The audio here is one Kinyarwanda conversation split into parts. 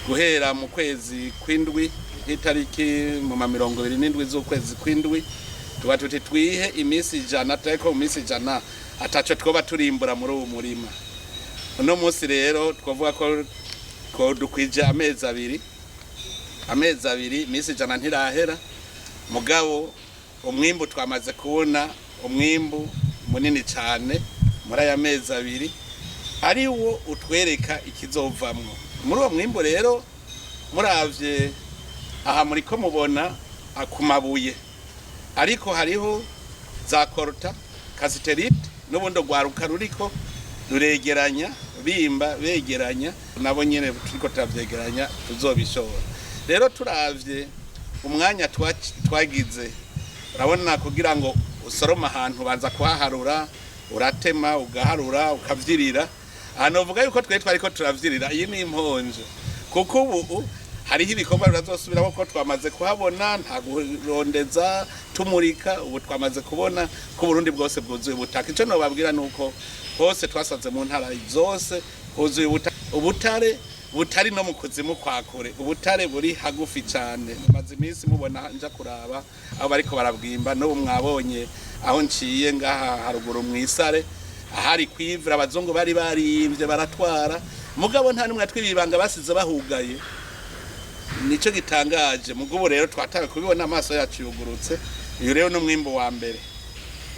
guhera mu kwezi kw'indwi nk'itariki mu 27 z'ukwezi kw'indwi tuba tuti twihe iminsi 100 ariko mu minsi 100 ataco twoba turimbura muri uwo murima. Uno munsi rero twavuga ko dukwije amezi abiri iminsi 100 ntirahera, mugabo umwimbu twamaze kubona umwimbu munini cyane muri aya mezi abiri ari wo utwereka ikizovamwo. Muri uwo mwimbu rero muravye aha muri ko mubona akumabuye, ariko hariho za korta kasiterite n'ubundo gwaruka ruriko ruregeranya bimba begeranya, nabo nyene turiko tavyegeranya tuzobishora. Rero turavye umwanya twagize, urabona kugira ngo usoroma ahantu banza kuhaharura, uratema ugaharura ukavyirira. Anovuga yuko twariko turavyirira, iyi ni imponje, kuko ubu hariho ibikorwa birazosubiraho ko twamaze kuhabona, nta kurondeza tumurika. Ubu twamaze kubona ko Burundi bwose bwuzuye ubutaka. Ico no babwira nuko hose twasanze mu ntara zose huzuye ubutare butari no mu kuzimu kwa kure, ubutare buri hagufi cyane. Maze iminsi mubona nja kuraba aho bariko barabwimba, no mwabonye aho nciye ngaha haruguru mwisare ahari kwivira abazungu bari barimvye baratwara, mugabo nta numwe twibibanga basize bahugaye. Nico gitangaje. Mugabo rero twataka kubibona amaso yacu yugurutse. Iyo rero n'umwimbo wa mbere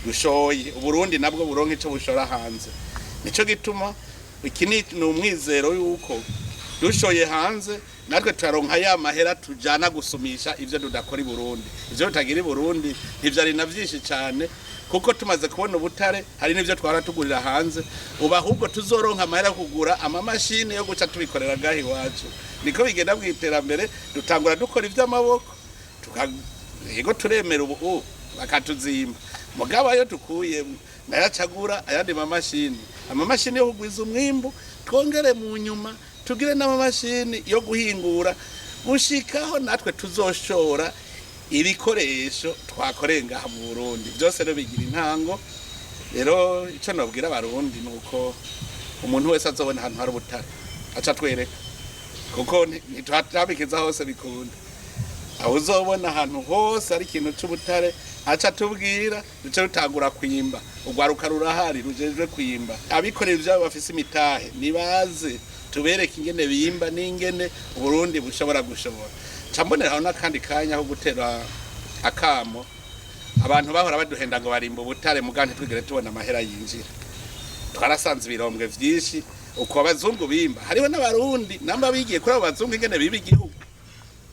dushoye, Uburundi nabwo buronke ico bushora hanze. Nico gituma iki ni umwizero yuko dushoye hanze natwe turaronka ya mahera tujana gusumisha ivyo dudakora i Burundi. Ivyo tutagira i Burundi ntivyari na vyinshi cyane, kuko tumaze kubona ubutare hari n'ivyo twara tugurira hanze. Uba ahubwo tuzoronka amahera kugura amamashini yo guca tubikorera gahi wacu. Niko bigenda bw'iterambere, dutangura dukora ivy'amaboko yego turemera ubu bakatuzimba, mugabo ayo tukuye nayacagura ayandi amamashini yo kugwiza umwimbu, twongere mu nyuma tugire n'amamashini yo guhingura gushikaho natwe tuzoshora ibikoresho twakorenga mu Burundi. Byose rero bigira intango. Rero ico nobwira abarundi nuko umuntu wese azobona ahantu hari ubutare aca twereka, kuko ntitwatabikiza hose bikunda. Aho uzobona ahantu hose ari ikintu c'ubutare aca tubwira, duce rutangura kwimba. Ugwaruka rurahari rujejwe kwimba, abikorera ivyabo bafise imitahe nibaze tubereke ingene bimba n'ingene Burundi bushobora gushobora. Camboneraho n'akandi kanya ho gutera akamo abantu bahora baduhenda ngo barimba ubutare, mugante twigere tubona amahera yinjira. Twarasanze ibirombwe vyinshi uko abazungu bimba, hariho n'abarundi namba bigiye kuri abo bazungu ingene biba igihugu,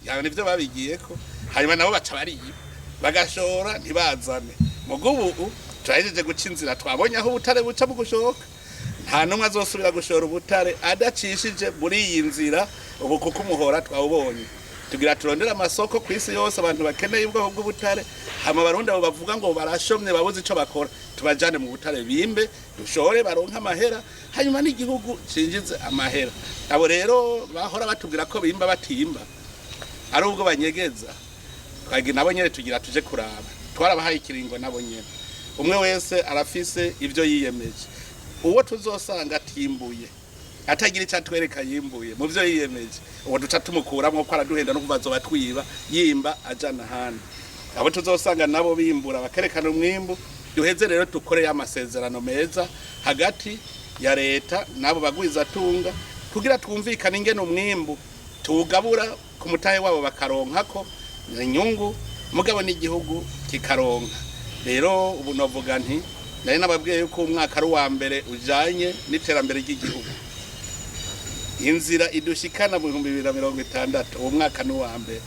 yawe nivyo babigiyeko, hanyuma nabo baca bariba bagashora ntibazane. Mugubu turahejeje guca inzira, twabonye aho ubutare buca mu gushoka. Nta numwe azosubira gushora ubutare adacishije muri iyi nzira, ubu kuko umuhora twawubonye. Tugira turondera amasoko ku isi yose abantu bakeneye ubwoko bw'ubutare, hama barundi abo bavuga ngo barashomye babuze ico bakora, tubajane mu butare bimbe dushore baronka amahera, hanyuma n'igihugu cinjize amahera. Abo rero bahora batubwira ko bimba batimba ari ubwo banyegeza, twagi nabo nyene tugira tuje kuraba. Twarabahaye ikiringo nabo nyene, umwe wese arafise ivyo yiyemeje. Uwo tuzosanga atimbuye atagira icatwereka yimbuye mu vyo yiyemeje, uwo duca tumukuramwo ko araduhenda no kuvazo batwiba yimba ajana handi. Abo tuzosanga nabo bimbura bakerekana umwimbu, duheze rero tukore amasezerano meza hagati ya leta nabo bagwiza tunga, kugira twumvikane ingene umwimbu tugabura ku mutahe wabo bakaronkako inyungu, mugabo n'igihugu kikaronka. Rero ubu novuga nti nari nababwiye yuko umwaka ari wa mbere ujanye n'iterambere ry'igihugu. Inzira idushikana mu 2060 uwo mwaka ni wa mbere.